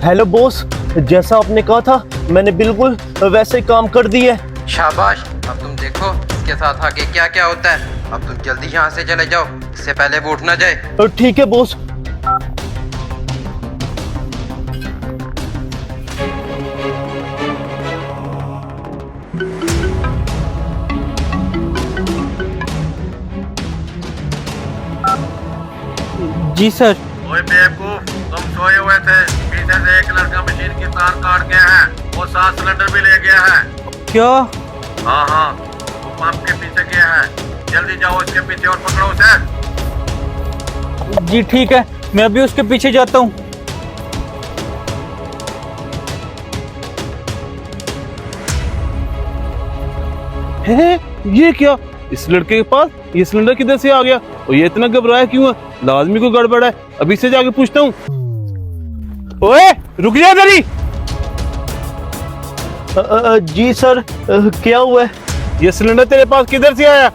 Hello boss, जैसा आपने कहा था मैंने बिल्कुल वैसे काम कर दिए। शाबाश। अब तुम देखो इसके साथ आगे क्या क्या होता है। अब तुम जल्दी यहाँ से चले जाओ, इससे पहले वो उठ ना जाए। ठीक है बॉस। जी सर। ओए बेवकूफ, तुम सोए हुए थे। पीछे से एक लड़का मशीन की तार काट गया है। वो 7 सिलेंडर भी ले गया है। क्या? हाँ, वो पंप के पीछे गया है। जल्दी जाओ इसके पीछे और पकड़ो उसे। जी ठीक है, मैं अभी उसके पीछे जाता हूँ। ये क्या? इस लड़के के पास ये सिलेंडर किधर से आ गया और ये इतना घबराया क्यों है? लाजमी को गड़बड़ है। अभी से जाके पूछता हूँ। ओए रुक जा जरी। जी सर, क्या हुआ है? ये सिलेंडर तेरे पास किधर से आया?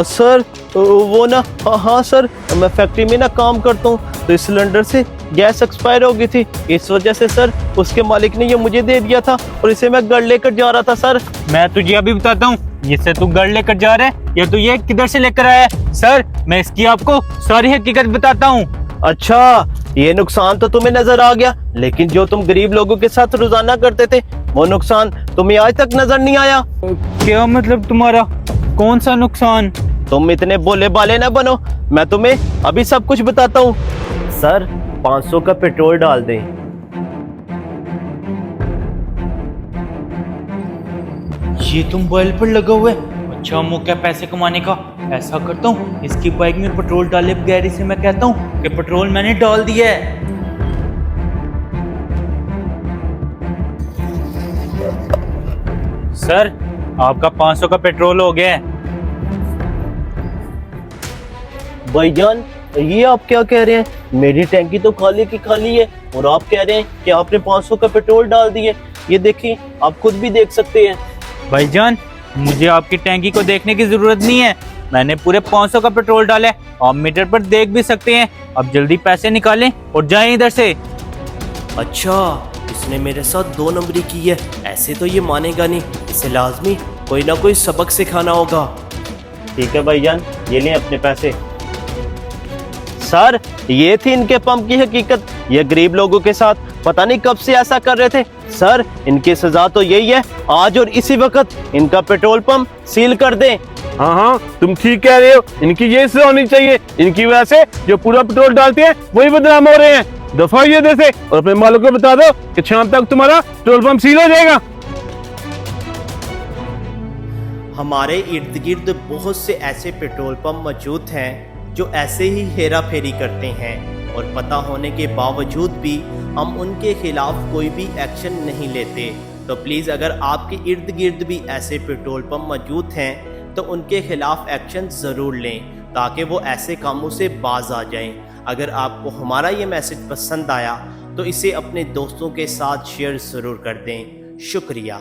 सर वो ना, हाँ सर, मैं फैक्ट्री में ना काम करता हूँ, तो इस सिलेंडर से गैस एक्सपायर हो गई थी। इस वजह से सर उसके मालिक ने ये मुझे दे दिया था और इसे मैं घर लेकर जा रहा था सर। मैं तुझे अभी बताता हूँ, जिससे तू घर लेकर जा रहा है या तू ये किधर से लेकर आया है। सर मैं इसकी आपको सारी हकीकत बताता हूँ। अच्छा, ये नुकसान तो तुम्हें नजर आ गया, लेकिन जो तुम गरीब लोगों के साथ रोजाना करते थे वो नुकसान तुम्हें आज तक नजर नहीं आया। क्या मतलब तुम्हारा? कौन सा नुकसान? तुम इतने बोले बाले ना बनो, मैं तुम्हें अभी सब कुछ बताता हूँ। सर 500 का पेट्रोल डाल दें। ये तो मोबाइल पर लगा हुआ है। अच्छा मौका है पैसे कमाने का। ऐसा करता हूँ, इसकी बाइक में पेट्रोल डाले बगैर इसे मैं कहता हूँ कि पेट्रोल मैंने डाल दिया है। सर आपका 500 का पेट्रोल हो गया है। भाईजान ये आप क्या कह रहे हैं? मेरी टैंकी तो खाली की खाली है और आप कह रहे हैं कि आपने 500 का पेट्रोल डाल दिए। ये देखिए, आप खुद भी देख सकते हैं। भाईजान मुझे आपकी टैंकी को देखने की जरूरत नहीं है, मैंने पूरे 500 का पेट्रोल डाला है। आप मीटर पर देख भी सकते हैं। अब जल्दी पैसे निकालें और जाएं इधर से। अच्छा, इसने मेरे साथ 2 नंबरी की है। ऐसे तो ये मानेगा नहीं, इसे लाजमी कोई ना कोई सबक सिखाना होगा। ठीक है भाईजान, ये लें अपने पैसे। सर ये थी इनके पंप की हकीकत। ये गरीब लोगों के साथ पता नहीं कब से ऐसा कर रहे थे। सर इनकी सजा तो यही है, आज और इसी वक्त इनका पेट्रोल पंप सील कर दें। हाँ तुम ठीक कह रहे हो। इनकी ये सजा होनी चाहिए। इनकी वजह से जो पूरा पेट्रोल डालते हैं वही बदनाम हो रहे हैं। दफा ये देसे और अपने मालिक को बता दो कि शाम तक तुम्हारा पेट्रोल पंप सील हो जाएगा। हमारे इर्द गिर्द बहुत से ऐसे पेट्रोल पंप मौजूद हैं जो ऐसे ही हेरा फेरी करते हैं और पता होने के बावजूद भी हम उनके खिलाफ कोई भी एक्शन नहीं लेते। तो प्लीज़ अगर आपके इर्द गिर्द भी ऐसे पेट्रोल पंप मौजूद हैं तो उनके खिलाफ एक्शन ज़रूर लें ताकि वो ऐसे कामों से बाज आ जाएं। अगर आपको हमारा ये मैसेज पसंद आया तो इसे अपने दोस्तों के साथ शेयर ज़रूर कर दें। शुक्रिया।